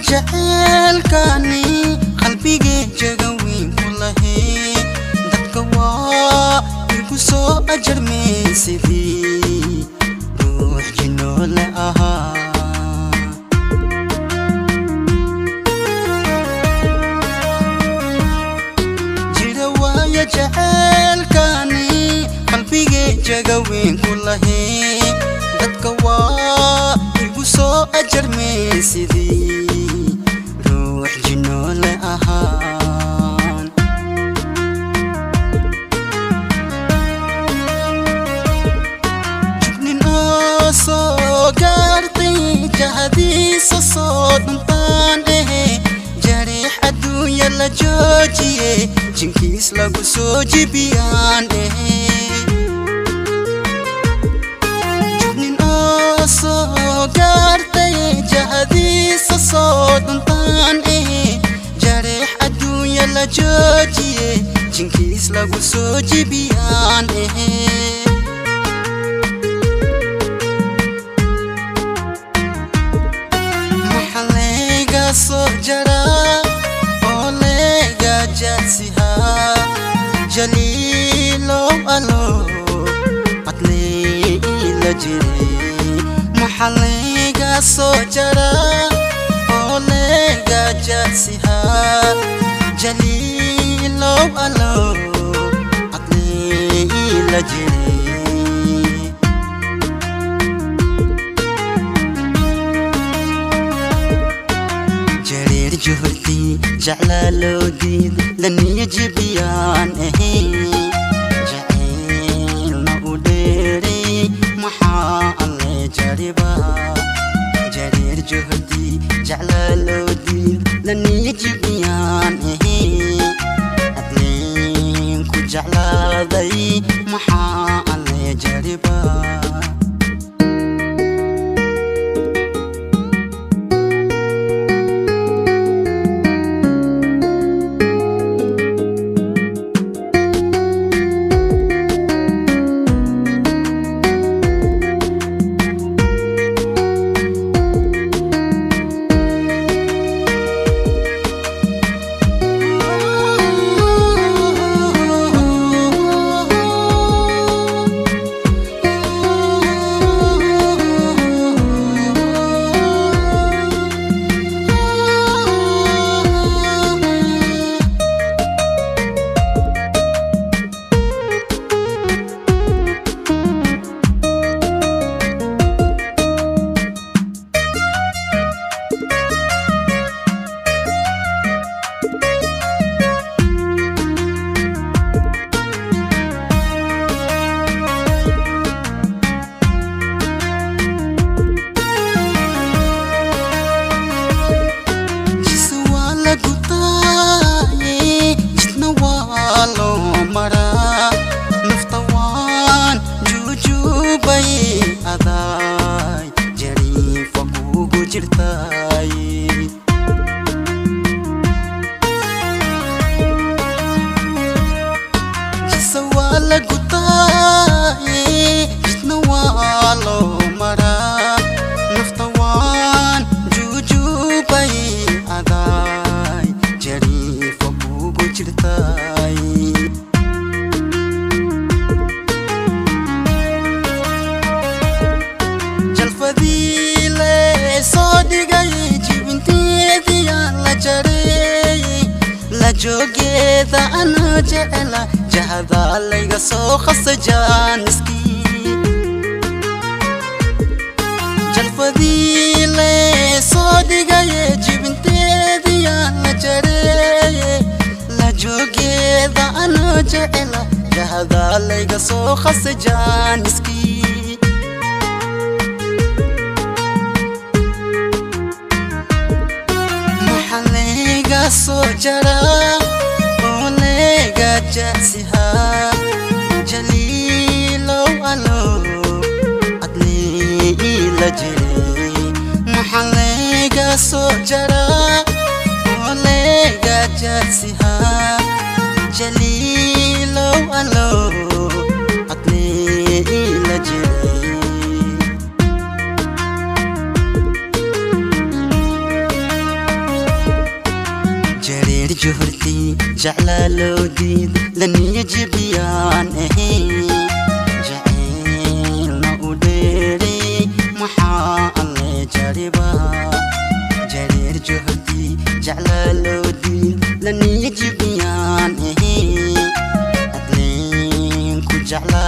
jaceelkani qalbigee jagaweyn ku lahay dadka waa igu soo ajarmay sidii ruux jinoole ahaa jira waaya jaceelkani qalbigee jagaweyn ku lahay dadka waa igu soo ajarmay sidii ruux jinoole ahaan jubnin oo soo gaartay jahadiisa soo dhantaan jariix adduunya la joojiye jinkiis lagu soo jibiyaan soo gaartay jahadiisa soo dhantaan jariix adduunya la joojiye jinkiis lagu soo jibiyaan maxaa layga soo jaraa oo layga jaadsihaa jaliilow alow adley ila jire maxalliga soo jaraa oo layga jaadsihaa jaliilow alow adley ila jire jareer joharti jecla loo diid laniya jibiyaan jaceelna u dheeray maxaa jareer joharti jecla loo diid laniya jibiyaan adleen ku jeclaaday maxaa alle jariba naftawan jujubay aday jariifa kugu jirtay jisa waa la gutay jidna waa loo maraa naftawan jujubay aday jariifa kugu jirtay jogeeda ana jecla jahada layga soo khasa jaaniski jalfadiile soo dhigaye jibinteediya la jareeye la jogeeda ana jecla jahada layga soo khasa jaaniski soo jaraa oo layga jaadsihaa jaliilow alow adley ila jire maxaa layga soo jaraa oo layga jaadsihaa jaliilow alow adley ila jire jecla loo diid laniya jibiyaan jaceelna u dheeray maxaa alle jariba jareer joharti jecla loo diid laniya jibiyaan adleen ku jecla